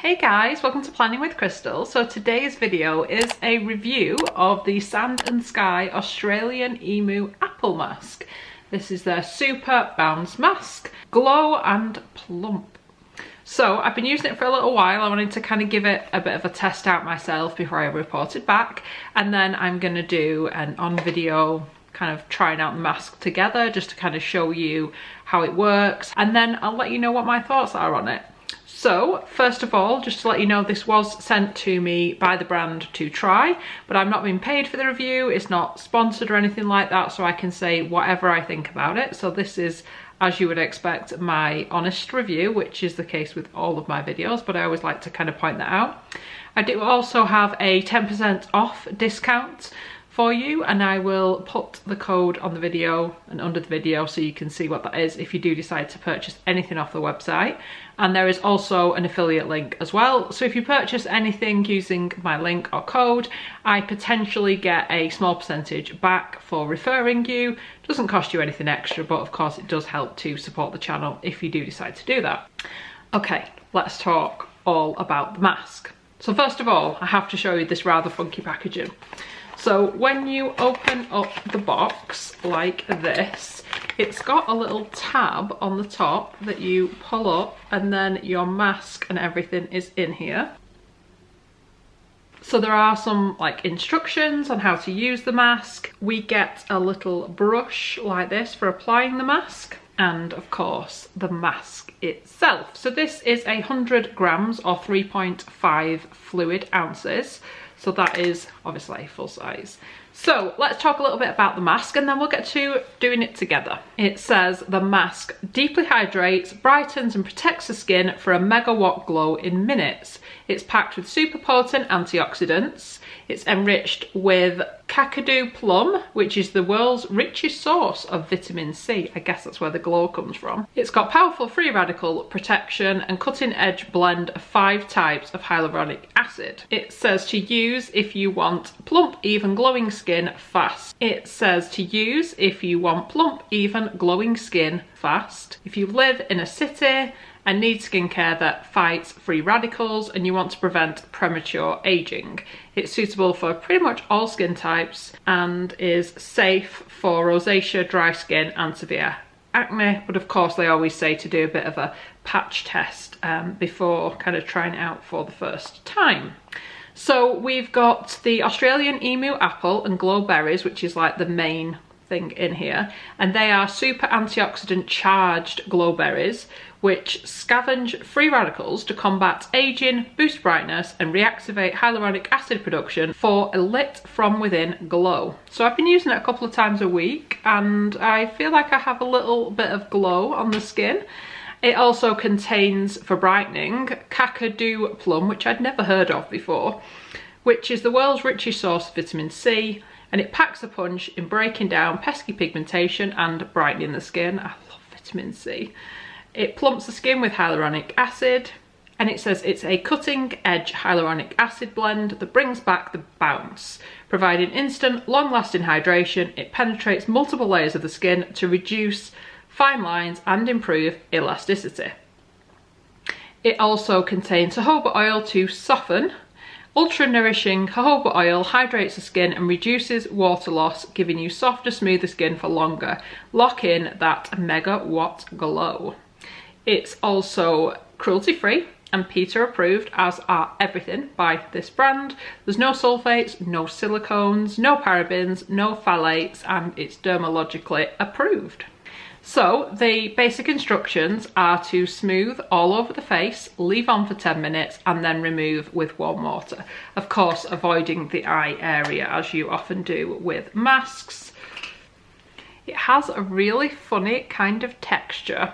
Hey guys, welcome to Planning with Crystal. So today's video is a review of the Sand and Sky Australian Emu Apple Mask. This is their Super Bounce Mask, Glow and Plump. So I've been using it for a little while. I wanted to kind of give it a bit of a test out myself before I report it back. And then I'm going to do an on video kind of trying out the mask together just to kind of show you how it works. And then I'll let you know what my thoughts are on it. So first of all, just to let you know, this was sent to me by the brand to try, but I'm not being paid for the review. It's not sponsored or anything like that, so I can say whatever I think about it. So this is, as you would expect, my honest review, which is the case with all of my videos, but I always like to kind of point that out. I do also have a 10% off discount for you, and I will put the code on the video and under the video so you can see what that is if you do decide to purchase anything off the website. And there is also an affiliate link as well, so if you purchase anything using my link or code, I potentially get a small percentage back for referring you. It doesn't cost you anything extra, but of course it does help to support the channel if you do decide to do that. Okay, let's talk all about the mask. So first of all, I have to show you this rather funky packaging. So when you open up the box like this, it's got a little tab on the top that you pull up, and then your mask and everything is in here. So there are some like instructions on how to use the mask. We get a little brush like this for applying the mask, and of course the mask itself. So this is 100 grams or 3.5 fluid ounces. So that is obviously full size. So let's talk a little bit about the mask and then we'll get to doing it together. It says the mask deeply hydrates, brightens and protects the skin for a megawatt glow in minutes. It's packed with super potent antioxidants. It's enriched with Kakadu plum, which is the world's richest source of vitamin C. I guess that's where the glow comes from. It's got powerful free radical protection and cutting edge blend of 5 types of hyaluronic acid. It says to use if you want plump, even glowing skin fast. It says to use if you want plump, even glowing skin fast. If you live in a city and need skincare that fights free radicals and you want to prevent premature aging. It's suitable for pretty much all skin types and is safe for rosacea, dry skin and severe acne. But of course they always say to do a bit of a patch test before kind of trying it out for the first time. So we've got the Australian Emu Apple and Glow Berries, which is like the main thing in here, and they are super antioxidant charged glow berries which scavenge free radicals to combat aging, boost brightness and reactivate hyaluronic acid production for a lit from within glow. So I've been using it a couple of times a week and I feel like I have a little bit of glow on the skin. It also contains, for brightening, Kakadu plum, which I'd never heard of before, which is the world's richest source of vitamin C, and it packs a punch in breaking down pesky pigmentation and brightening the skin. I love vitamin C. It plumps the skin with hyaluronic acid, and it says it's a cutting edge hyaluronic acid blend that brings back the bounce. Providing instant, long-lasting hydration, it penetrates multiple layers of the skin to reduce fine lines and improve elasticity. It also contains jojoba oil to soften. Ultra nourishing jojoba oil hydrates the skin and reduces water loss, giving you softer, smoother skin for longer. Lock in that megawatt glow. It's also cruelty-free and PETA approved, as are everything by this brand. There's no sulfates, no silicones, no parabens, no phthalates, and it's dermatologically approved. So the basic instructions are to smooth all over the face, leave on for 10 minutes and then remove with warm water. Of course, avoiding the eye area as you often do with masks. It has a really funny kind of texture.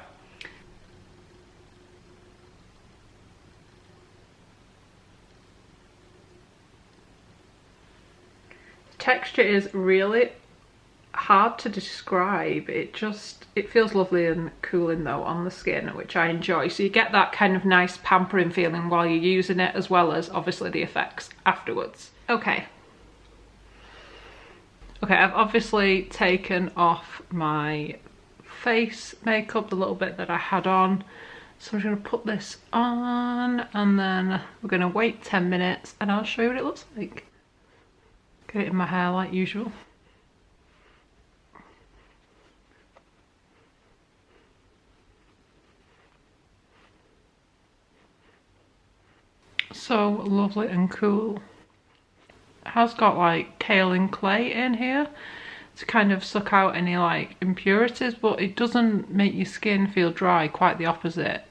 Texture is really hard to describe. It feels lovely and cooling though on the skin, which I enjoy. So you get that kind of nice pampering feeling while you're using it, as well as obviously the effects afterwards. Okay, I've obviously taken off my face makeup, the little bit that I had on, So I'm just going to put this on and then we're going to wait 10 minutes and I'll show you what it looks like. Get it in my hair like usual. So lovely and cool. It has got like kaolin clay in here to kind of suck out any like impurities, but it doesn't make your skin feel dry, quite the opposite.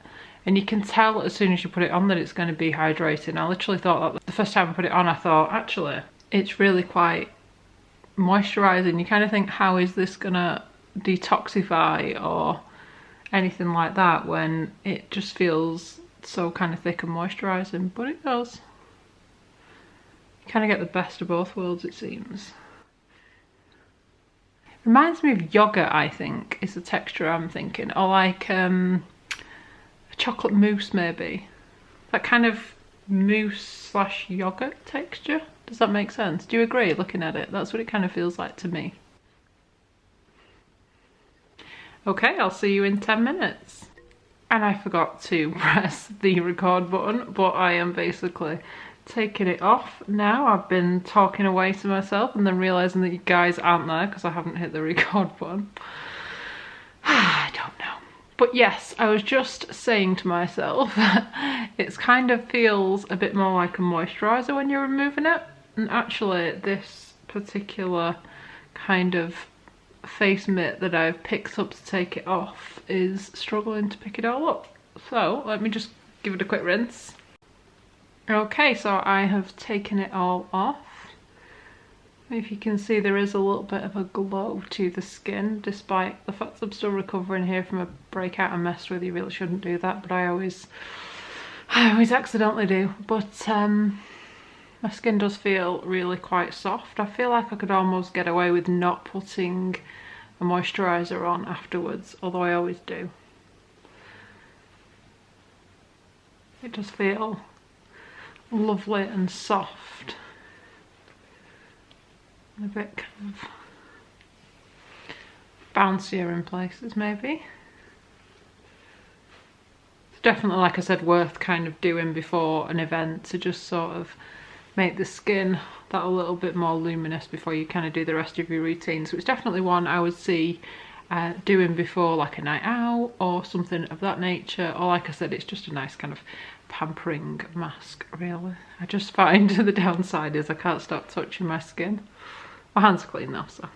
And you can tell as soon as you put it on that it's going to be hydrating. I literally thought that the first time I put it on, I thought actually it's really quite moisturising. You kind of think, how is this going to detoxify or anything like that when it just feels so kind of thick and moisturising, but it does. You kind of get the best of both worlds, it seems. Reminds me of yogurt, I think, is the texture I'm thinking, or like a chocolate mousse maybe. That kind of mousse slash yogurt texture. Does that make sense? Do you agree looking at it? That's what it kind of feels like to me. Okay, I'll see you in 10 minutes. And I forgot to press the record button, but I am basically taking it off now. I've been talking away to myself and then realising that you guys aren't there because I haven't hit the record button. I don't know. But yes, I was just saying to myself, it kind of feels a bit more like a moisturiser when you're removing it. And actually this particular kind of face mitt that I've picked up to take it off is struggling to pick it all up. So let me just give it a quick rinse. Okay, so I have taken it all off. If you can see, there is a little bit of a glow to the skin, despite the fact I'm still recovering here from a breakout I messed with. You really shouldn't do that, but I always accidentally do. But my skin does feel really quite soft. I feel like I could almost get away with not putting a moisturiser on afterwards, although I always do. It does feel lovely and soft. A bit kind of bouncier in places maybe. It's definitely, like I said, worth kind of doing before an event to just sort of make the skin that a little bit more luminous before you kind of do the rest of your routine. So it's definitely one I would see doing before like a night out or something of that nature, or like I said, it's just a nice kind of pampering mask really. I just find the downside is I can't stop touching my skin. My hands are clean though, so.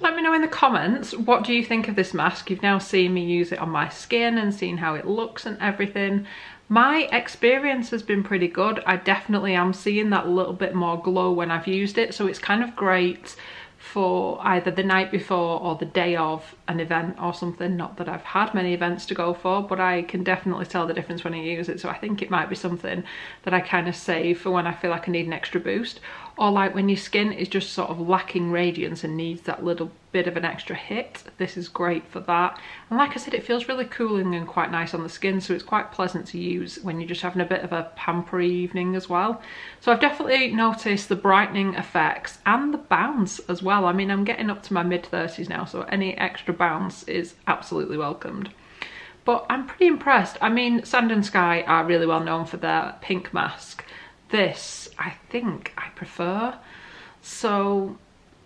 Let me know in the comments, what do you think of this mask? You've now seen me use it on my skin and seen how it looks and everything. My experience has been pretty good. I definitely am seeing that little bit more glow when I've used it, so it's kind of great for either the night before or the day of an event or something. Not that I've had many events to go for, but I can definitely tell the difference when I use it, so I think it might be something that I kind of save for when I feel like I need an extra boost, or like when your skin is just sort of lacking radiance and needs that little bit of an extra hit. This is great for that. And like I said, it feels really cooling and quite nice on the skin, so it's quite pleasant to use when you're just having a bit of a pampery evening as well. So I've definitely noticed the brightening effects and the bounce as well. I mean, I'm getting up to my mid-30s now, so any extra bounce is absolutely welcomed. But I'm pretty impressed. I mean, Sand and Sky are really well known for their pink mask. This, I think I prefer. So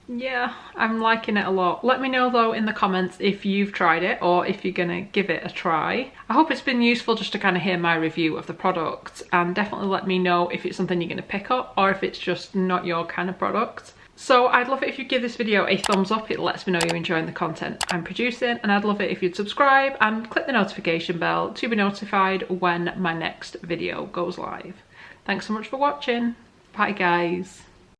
yeah, I'm liking it a lot. Let me know though in the comments if you've tried it or if you're gonna give it a try. I hope it's been useful just to kind of hear my review of the product, and definitely let me know if it's something you're gonna pick up or if it's just not your kind of product. So I'd love it if you give this video a thumbs up. It lets me know you're enjoying the content I'm producing, and I'd love it if you'd subscribe and click the notification bell to be notified when my next video goes live. Thanks so much for watching. Bye guys.